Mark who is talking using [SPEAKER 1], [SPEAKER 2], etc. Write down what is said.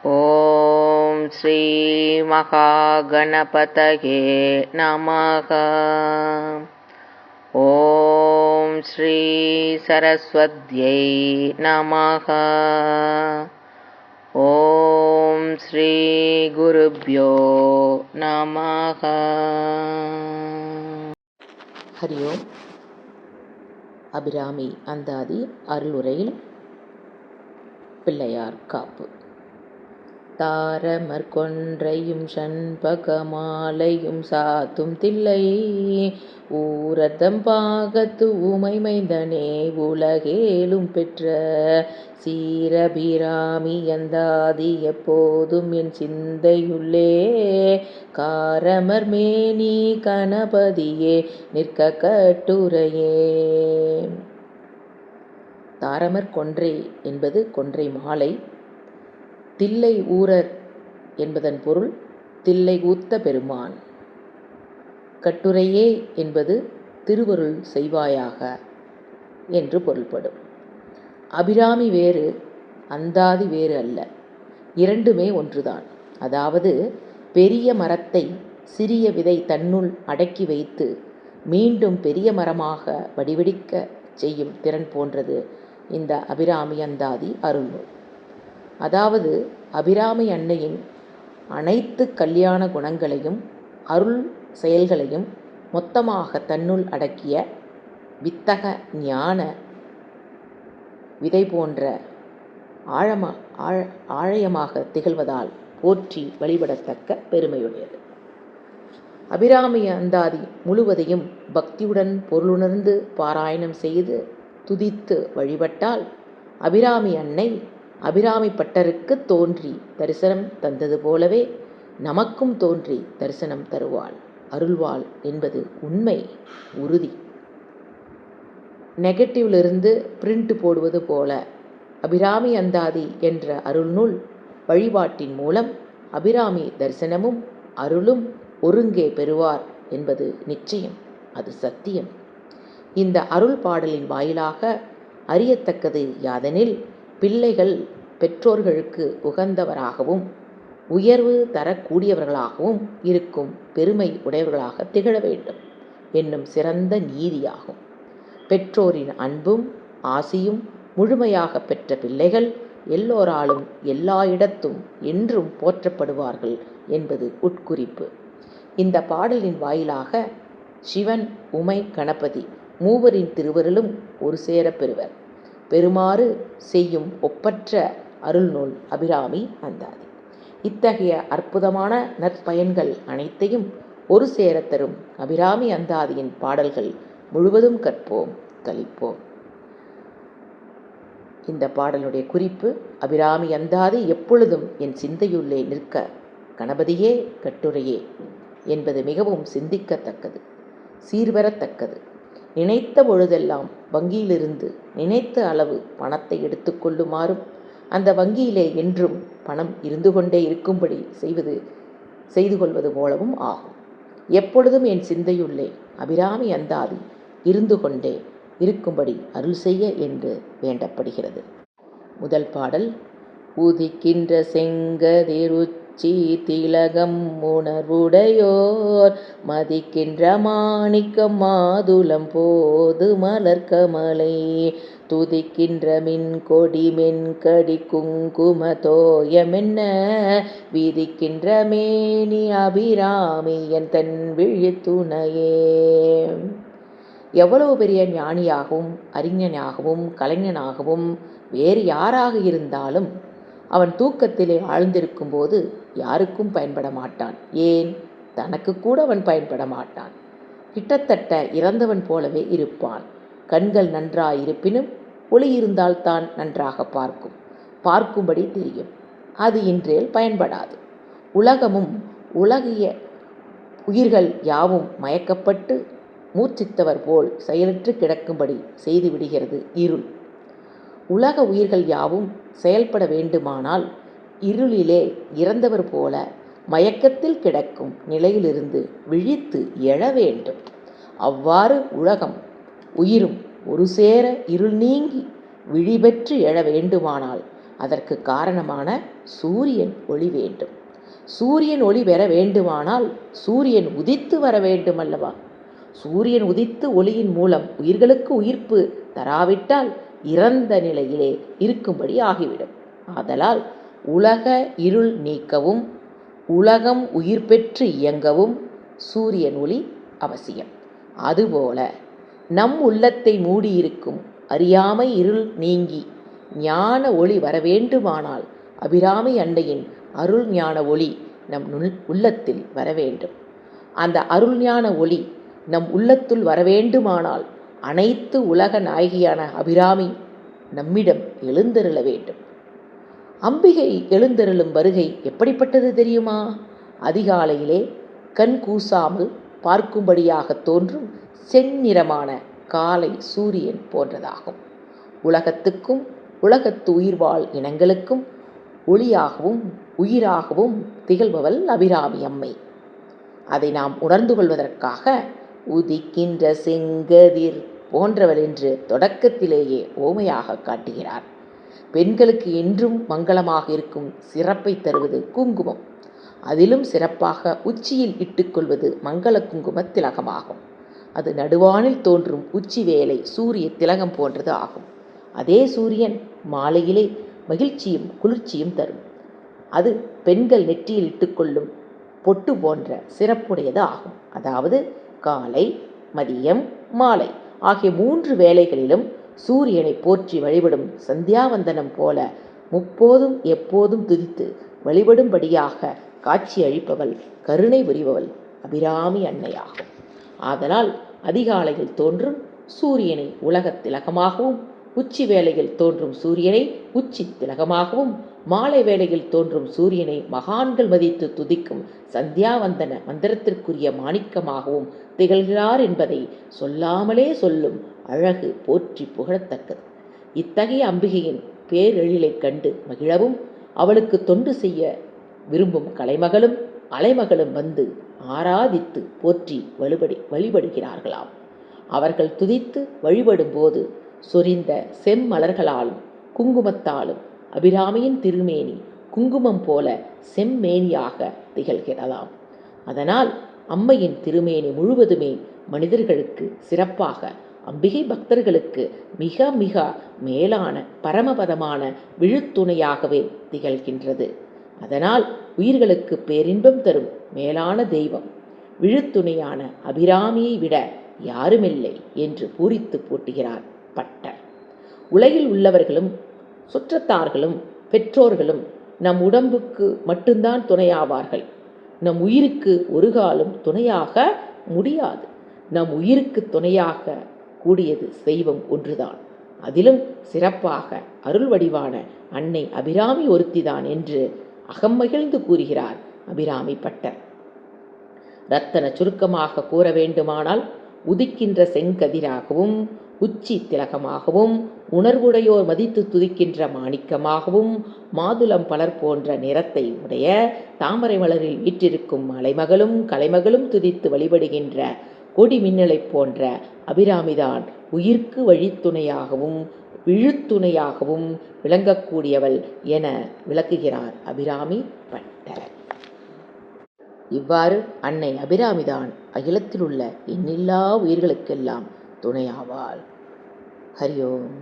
[SPEAKER 1] ஓம் ஸ்ரீ மகாகணபதயே நமக. ஓம் ஸ்ரீ சரஸ்வத்யை நமக. ஓம் ஸ்ரீ குருப்யோ நமக.
[SPEAKER 2] ஹரி ஓம். அபிராமி அந்தாதி அருளுரையில் பிள்ளையார் காப்பு. தாரமர் கொன்றையும் சண்பகமாலையும் சாத்தும் தில்லை ஊரதம் பாகத்து ஊமை மைந்தனே உலகேலும் பெற்ற சீரபிராமி அந்தாதி எப்போதும் என் சிந்தையுள்ளே காரமர் மேனி கணபதியே நிற்க கட்டுரையே. தாரமர் கொன்றை என்பது கொன்றை மாலை. தில்லை ஊரர் என்பதன் பொருள் தில்லை ஊத்த பெருமான். கட்டுரையே என்பது திருவருள் செய்வாயாக என்று பொருள்படும். அபிராமி வேறு, அந்தாதி வேறு அல்ல, இரண்டுமே ஒன்றுதான். அதாவது பெரிய மரத்தை சிறிய விதை தன்னுள் அடக்கி வைத்து மீண்டும் பெரிய மரமாக வடிவடிக்க செய்யும் திறன் போன்றது இந்த அபிராமி அந்தாதி அருள்நூல். அதாவது அபிராமி அன்னையின் அனைத்து கல்யாண குணங்களையும் அருள் செயல்களையும் மொத்தமாக தன்னுள் அடக்கிய வித்தக ஞான விதை போன்ற ஆழயமாக திகழ்வதால் போற்றி வழிபடத்தக்க பெருமையுடையது. அபிராமி அந்தாதி முழுவதையும் பக்தியுடன் பொருளுணர்ந்து பாராயணம் செய்து துதித்து வழிபட்டால் அபிராமி அன்னை அபிராமி பட்டருக்கு தோன்றி தரிசனம் தந்தது போலவே நமக்கும் தோன்றி தரிசனம் தருவாள், அருள்வாள் என்பது உண்மை, உறுதி. நெகட்டிவ்லிருந்து பிரிண்ட் போடுவது போல அபிராமி அந்தாதி என்ற அருள்நூல் வழிபாட்டின் மூலம் அபிராமி தரிசனமும் அருளும் ஒருங்கே பெறுவார் என்பது நிச்சயம், அது சத்தியம். இந்த அருள் பாடலின் வாயிலாக அறியத்தக்கது யாதெனில், பிள்ளைகள் பெற்றோர்களுக்கு உகந்தவராகவும் உயர்வு தரக்கூடியவர்களாகவும் இருக்கும் பெருமை உடையவர்களாக திகழ வேண்டும் என்னும் சிறந்த நீதியாகும். பெற்றோரின் அன்பும் ஆசியும் முழுமையாக பெற்ற பிள்ளைகள் எல்லோராலும் எல்லா இடத்தும் என்றும் போற்றப்படுவார்கள் என்பது உட்குறிப்பு. இந்த பாடலின் வாயிலாக சிவன், உமை, கணபதி மூவரின் திருவருளும் ஒரு சேர பெறுவர். பெறுமாறு செய்யும் ஒப்பற்ற அருள்நூல் அபிராமி அந்தாதி. இத்தகைய அற்புதமான நற்பயன்கள் அனைத்தையும் ஒரு சேர தரும் அபிராமி அந்தாதியின் பாடல்கள் முழுவதும் கற்போம், கலிப்போம். இந்த பாடலுடைய குறிப்பு: அபிராமி அந்தாதி எப்பொழுதும் என் சிந்தையுள்ளே நிற்க கணபதியே கட்டுரையே என்பது மிகவும் சிந்திக்கத்தக்கது, சீர்வரத்தக்கது. நினைத்த பொழுதெல்லாம் வங்கியிலிருந்து நினைத்த அளவு பணத்தை எடுத்துக்கொள்ளுமாறும் அந்த வங்கியிலே என்றும் பணம் இருந்து கொண்டே இருக்கும்படி செய்து கொள்வது போலவும் ஆகும். எப்பொழுதும் என் சிந்தையுள்ளே அபிராமி அந்தாதி இருந்து கொண்டே இருக்கும்படி அருள் செய்ய என்று வேண்டப்படுகிறது. முதல் பாடல்: உதிக்கின்ற செங்கதிருச்சி திலகம் உணர்வுடையோர் மதிக்கின்ற மாணிக்கம் மாதுளம் போது மலர்கமலை துதிக்கின்ற மின்கொடி மென்கடி குங்கும தோயமென்ன விதிக்கின்ற மேனி அபிராமியன் தன் விழித்துணையே. எவ்வளவு பெரிய ஞானியாகவும் அறிஞனாகவும் கலைஞனாகவும் வேறு யாராக இருந்தாலும் அவன் தூக்கத்திலே ஆழ்ந்திருக்கும் போது யாருக்கும் பயன்பட மாட்டான். ஏன், தனக்கு கூட அவன் பயன்பட மாட்டான். கிட்டத்தட்ட இறந்தவன் போலவே இருப்பான். கண்கள் நன்றாயிருப்பினும் ஒளி இருந்தால்தான் நன்றாக பார்க்கும்படி தெரியும். அது இன்றேல் பயன்படாது. உலகமும் உலகிய உயிர்கள் யாவும் மயக்கப்பட்டு மூச்சித்தவர் போல் செயலற்று கிடக்கும்படி செய்து விடுகிறது இருள். உலக உயிர்கள் யாவும் செயல்பட வேண்டுமானால் இருளிலே இறந்தவர் போல மயக்கத்தில் கிடக்கும் நிலையிலிருந்து விழித்து எழ வேண்டும். அவ்வாறு உலகம் உயிரும் ஒரு சேர இருள் நீங்கி விழிபெற்று எழ வேண்டுமானால் அதற்கு காரணமான சூரியன் ஒளி வேண்டும். சூரியன் ஒளி பெற வேண்டுமானால் சூரியன் உதித்து வர வேண்டும் அல்லவா? சூரியன் உதித்து ஒளியின் மூலம் உயிர்களுக்கு உயிர்ப்பு தராவிட்டால் இறந்த நிலையிலே இருக்கும்படி ஆகிவிடும். ஆதலால் உலக இருள் நீக்கவும் உலகம் உயிர் பெற்று இயங்கவும் சூரியன் ஒளி அவசியம். அதுபோல நம் உள்ளத்தை மூடியிருக்கும் அறியாமை இருள் நீங்கி ஞான ஒளி வரவேண்டுமானால் அபிராமி அன்னையின் அருள் ஞான ஒளி நம் உள்ளத்தில் வரவேண்டும். அந்த அருள் ஞான ஒளி நம் உள்ளத்துள் வரவேண்டுமானால் அனைத்து உலக நாயகியான அபிராமி நம்மிடம் எழுந்தருள வேண்டும். அம்பிகை எழுந்தருளும் வருகை எப்படிப்பட்டது தெரியுமா? அதிகாலையிலே கண் கூசாமல் பார்க்கும்படியாக தோன்றும் செந்நிறமான காலை சூரியன் போன்றதாகும். உலகத்துக்கும் உலகத்து உயிர்வாழ் இனங்களுக்கும் ஒளியாகவும் உயிராகவும் திகழ்பவள் அபிராமி அம்மை. அதை நாம் உணர்ந்து கொள்வதற்காக உதிக்கின்ற செங்கதிர் போன்றவள் என்று தொடக்கத்திலேயே ஓமையாக காட்டுகிறார். பெண்களுக்கு என்றும் மங்களமாக இருக்கும் சிறப்பை தருவது குங்குமம். அதிலும் சிறப்பாக உச்சியில் இட்டுக்கொள்வது மங்கள குங்கும திலகமாகும். அது நடுவானில் தோன்றும் உச்சி வேலை சூரிய திலகம் போன்றது ஆகும். அதே சூரியன் மாலையிலே மகிழ்ச்சியும் குளிர்ச்சியும் தரும். அது பெண்கள் நெற்றியில் இட்டுக்கொள்ளும் பொட்டு போன்ற சிறப்புடையது ஆகும். அதாவது காலை, மதியம், மாலை ஆகிய 3 வேளைகளிலும் சூரியனை போற்றி வழிபடும் சந்தியாவந்தனம் போல முப்போதும் எப்போதும் துதித்து வழிபடும்படியாக காட்சி அளிப்பவள், கருணை புரிபவள் அபிராமி அன்னையாகும். ஆதலால் அதிகாலையில் தோன்றும் சூரியனை உலகத் திலகமாகவும், உச்சி வேளையில் தோன்றும் சூரியனை உச்சி திலகமாகவும், மாலை வேளையில் தோன்றும் சூரியனை மகான்கள் மதித்து துதிக்கும் சந்தியாவந்தன மந்திரத்திற்குரிய மாணிக்கமாகவும் திகழ்கிறார் என்பதை சொல்லாமலே சொல்லும் அழகு போற்றி புகழத்தக்கது. இத்தகைய அம்பிகையின் பேரெழிலைக் கண்டு மகிழவும் அவளுக்கு தொண்டு செய்ய விரும்பும் கலைமகளும் அலைமகளும் வந்து ஆராதித்து போற்றி வழிபடுகிறார்களாம். அவர்கள் துதித்து வழிபடும் போது சொரிந்த செம்மலர்களாலும் குங்குமத்தாலும் அபிராமியின் திருமேனி குங்குமம் போல செம்மேனியாக திகழ்கிறதாம். அதனால் அம்மையின் திருமேனி முழுவதுமே மனிதர்களுக்கு சிறப்பாக, அம்பிகை பக்தர்களுக்கு மிக மிக மேலான பரமபதமான விழுத்துணையாகவே திகழ்கின்றது. அதனால் உயிர்களுக்கு பேரின்பம் தரும் மேலான தெய்வம் விழுத்துணையான அபிராமியை விட யாருமில்லை என்று பூரித்து போட்டுகிறார் பட்டர். உலகில் உள்ளவர்களும் சுற்றத்தார்களும் பெற்றோர்களும் நம் உடம்புக்கு மட்டும்தான் துணையாவார்கள். நம் உயிருக்கு ஒரு காலம் துணையாக முடியாது. நம் உயிருக்கு துணையாக கூடியது தெய்வம் ஒன்றுதான். அதிலும் சிறப்பாக அருள் வடிவான அன்னை அபிராமி ஒருத்திதான் என்று அகம்மகிழ்ந்து கூறுகிறார் அபிராமி பட்டர். ரத்தன சுருக்கமாக கூற வேண்டுமானால் உதிக்கின்ற செங்கதிராகவும், உச்சி திலகமாகவும், உணர்வுடையோர் மதித்து துதிக்கின்ற மாணிக்கமாகவும், மாதுளம் பலர் போன்ற நிறத்தை உடைய தாமரை மலரில் வீற்றிருக்கும் அலைமகளும் கலைமகளும் துதித்து வழிபடுகின்ற கொடி மின்னலைப் போன்ற அபிராமிதான் உயிர்க்கு வழித்துணையாகவும் விழுத்துணையாகவும் விளங்கக்கூடியவள் என விளக்குகிறார் அபிராமி பட்டர். இவ்வாறு அன்னை அபிராமிதான் அகிலத்தில் உள்ள எண்ணில்லா உயிர்களுக்கெல்லாம் துணையாவாள். ஹரி ஓம்.